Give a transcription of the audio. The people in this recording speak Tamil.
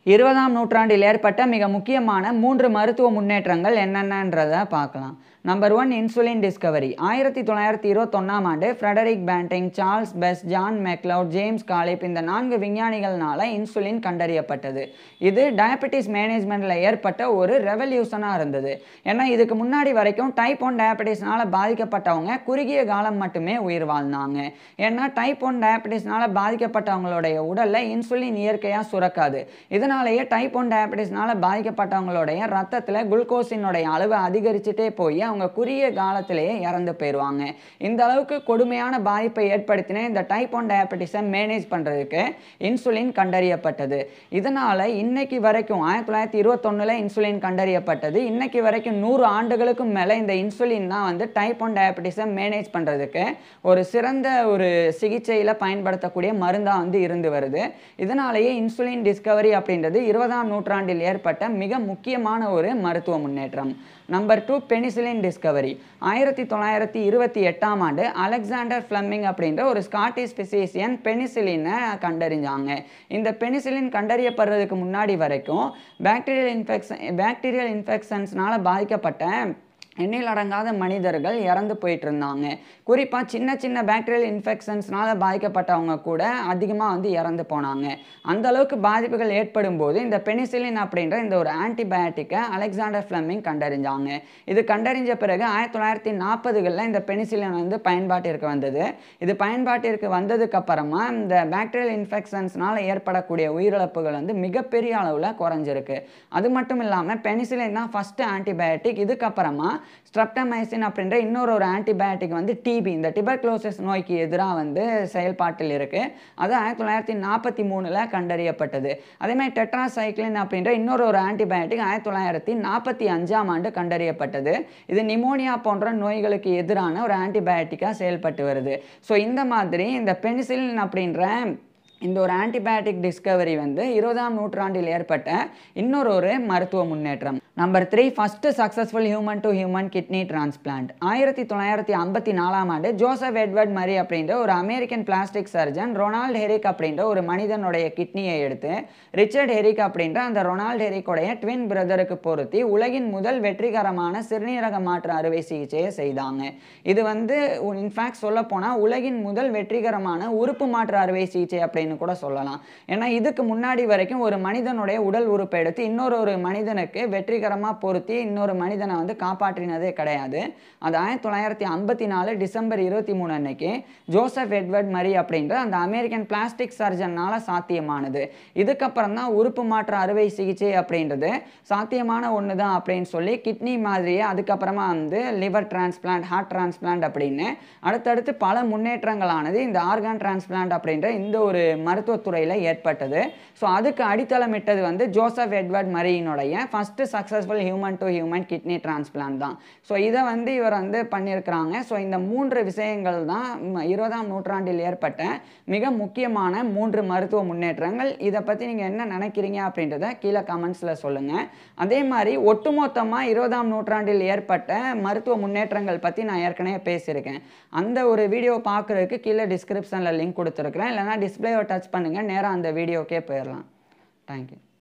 20ஆம் நூற்றாண்டில் ஏற்பட்ட மிக முக்கியமான 3 மருத்துவ முன்னேற்றங்கள் என்னென்னன்றத பார்க்கலாம். Number 1 insulin discovery. 1921ஆம் ஆண்டு Frederick Banting, Charles Best, John Macleod, James Collip இந்த 4 விஞ்ஞானிகள்னால இன்சுலின் கண்டறியப்பட்டது. இது டயபெட்டிஸ் மேனேஜ்மெண்ட்ல ஏற்பட்ட ஒரு ரெவல்யூஷனா இருந்தது. ஏன்னா இதுக்கு முன்னாடி வரைக்கும் டைப் 1 டயபெட்டிஸ்னால பாதிக்கப்பட்டவங்க குறுகிய காலம் மட்டுமே உயிர் வாழ்ந்தாங்க. ஏன்னா டைப் 1 டயபெட்டிஸ்னால பாதிக்கப்பட்டவங்களுடைய உடல்ல இன்சுலின் இயற்கையா சுரக்காது. இதனாலேயே டைப் 1 டயபெட்டிஸ்னால பாதிக்கப்பட்டவங்களுடைய ரத்தத்தில் குளுக்கோஸினுடைய அளவு அதிகரிச்சுட்டே போய் அவங்க குறுகிய காலத்திலேயே இறந்து போயிடுவாங்க. இந்த அளவுக்கு கொடுமையான பாதிப்பை ஏற்படுத்தின இந்த டைப் 1 டயபெட்டிஸை மேனேஜ் பண்ணுறதுக்கு இன்சுலின் கண்டறியப்பட்டது. இதனால் இன்னைக்கு வரைக்கும் 1921 இன்சுலின் கண்டறியப்பட்டது. இன்னைக்கு வரைக்கும் 100 ஆண்டுகளுக்கும் மேலே இந்த இன்சுலின் தான் வந்து டைப் 1 டயபெட்டிஸை மேனேஜ் பண்ணுறதுக்கு ஒரு சிறந்த ஒரு சிகிச்சையில் பயன்படுத்தக்கூடிய மருந்தாக வந்து இருந்து வருது. இதனாலேயே இன்சுலின் டிஸ்கவரி அப்படின்றது 20ஆம் நூற்றாண்டில் ஏற்பட்ட மிக முக்கியமான ஒரு மருத்துவ முன்னேற்றம். Number 2 penicillin Discovery. 1928ஆம் ஆண்டு அலெக்சாண்டர் ஃப்ளெமிங் அப்படின்ற ஒரு ஸ்காட்டிஷ் பிசிஷியன் பெனிசிலினை கண்டறிஞ்சாங்க. இந்த பெனிசிலின் கண்டறியப்படுறதுக்கு முன்னாடி வரைக்கும் பாக்டீரியல் இன்ஃபெக்ஷன்ஸ்னால பாதிக்கப்பட்ட எண்ணில் அடங்காத மனிதர்கள் இறந்து போயிட்டு இருந்தாங்க. குறிப்பாக சின்ன சின்ன பாக்டீரியல் இன்ஃபெக்ஷன்ஸ்னால பாதிக்கப்பட்டவங்க கூட அதிகமாக வந்து இறந்து போனாங்க. அந்த அளவுக்கு பாதிப்புகள் ஏற்படும் போது இந்த பெனிசிலின் அப்படின்ற இந்த ஒரு ஆன்டிபயோட்டிக்கை அலெக்சாண்டர் ஃப்ளெமிங் கண்டறிஞ்சாங்க. இது கண்டறிஞ்ச பிறகு 1940களில் இந்த பெனிசிலின் வந்து பயன்பாட்டிற்கு வந்தது. இது பயன்பாட்டிற்கு வந்ததுக்கு அப்புறமா இந்த பாக்டீரியல் இன்ஃபெக்ஷன்ஸ்னால ஏற்படக்கூடிய உயிரிழப்புகள் வந்து மிகப்பெரிய அளவில் குறைஞ்சிருக்கு. அது மட்டும் இல்லாமல் பெனிசிலின் தான் ஃபர்ஸ்ட் ஆன்டிபயோட்டிக். இதுக்கப்புறமா ஸ்ட்ரெப்டமைசின் அப்படின்ற இன்னொரு ஆன்டிபயோட்டிக் வந்து டிபி, இந்த டியூபர்குலோசிஸ் நோய்க்கு எதிராக வந்து செயல்பாட்டில் இருக்கு. அது 1943 கண்டறியப்பட்டது. அதே மாதிரி டெட்ராசைக்ளின் அப்படின்ற இன்னொரு ஆன்டிபயோட்டிக் 1945ஆம் ஆண்டு கண்டறியப்பட்டது. இது நிமோனியா போன்ற நோய்களுக்கு எதிரான ஒரு ஆன்டிபயோட்டிக்காக செயல்பட்டு வருது. ஸோ இந்த மாதிரி இந்த பெனிசிலின் அப்படின்ற இந்த ஒரு ஆன்டிபயோட்டிக் டிஸ்கவரி வந்து 20ஆம் நூற்றாண்டில் ஏற்பட்ட இன்னொரு மருத்துவ முன்னேற்றம். Number 3 first successful human to human kidney transplant. 1954ஆம் ஆண்டு ஜோசப் எட்வர்ட் மரி அப்படின்ற ஒரு American plastic surgeon Ronald Herrick அப்படின்ற ஒரு மனிதனுடைய கிட்னியை எடுத்து ரிச்சர்ட் ஹெரிக் அப்படின்ற அந்த ரொனால்ட் ஹெரிக்கோடைய ட்வின் பிரதருக்கு பொருத்தி உலகின் முதல் வெற்றிகரமான சிறுநீரக மாற்று அறுவை சிகிச்சையை செய்தாங்க. இது வந்து இன்ஃபேக்ட் சொல்ல போனால் உலகின் முதல் வெற்றிகரமான உறுப்பு மாற்று அறுவை சிகிச்சை அப்படின்னு கூட சொல்லலாம். ஏன்னா இதுக்கு முன்னாடி வரைக்கும் ஒரு மனிதனுடைய உடல் உறுப்பை எடுத்து இன்னொரு மனிதனுக்கு வெற்றிகரமாக பொருத்தி இன்னொரு மனிதனை வந்து காப்பாற்றினதே கிடையாது. அது 1954 டிசம்பர் 23 அன்னைக்கு ஜோசப் எட்வர்ட் மரி அப்படின்ற அந்த அமெரிக்கன் பிளாஸ்டிக் சர்ஜனால சாத்தியமானது. இதுக்கப்புறம் தான் உறுப்பு மாற்று அறுவை சிகிச்சை அப்படின்றது சாத்தியமான ஒன்று தான் அப்படின்னு சொல்லி கிட்னி மாதிரியே அதுக்கப்புறமா வந்து லிவர் டிரான்ஸ்பிளான்ட், ஹார்ட் டிரான்ஸ்பிளான்ட் அப்படின்னு அடுத்தடுத்து பல முன்னேற்றங்களானது இந்த ஆர்கான் டிரான்ஸ்பிளான்ட் அப்படின்ற இந்த ஒரு மருத்துவத்துறையில் ஏற்பட்டது. ஸோ அதுக்கு அடித்தளமிட்டது வந்து ஜோசப் எட்வர்ட் மரியினுடைய first successful human to human kidney transplant தான். ஸோ இதை வந்து இவர் வந்து பண்ணியிருக்கிறாங்க. ஸோ இந்த 3 விஷயங்கள் தான் 20ஆம் நூற்றாண்டில் ஏற்பட்ட மிக முக்கியமான 3 மருத்துவ முன்னேற்றங்கள். இதை பற்றி நீங்கள் என்ன நினைக்கிறீங்க அப்படின்றத கீழே கமெண்ட்ஸில் சொல்லுங்கள். அதே மாதிரி ஒட்டுமொத்தமாக 20ஆம் நூற்றாண்டில் ஏற்பட்ட மருத்துவ முன்னேற்றங்கள் பற்றி நான் ஏற்கனவே பேசியிருக்கேன். அந்த ஒரு வீடியோ பார்க்குறதுக்கு கீழே டிஸ்கிரிப்ஷனில் லிங்க் கொடுத்துருக்குறேன். இல்லைனா டிஸ்பிளேவை டச் பண்ணுங்கள், நேராக அந்த வீடியோக்கே போயிடலாம். தேங்க்யூ.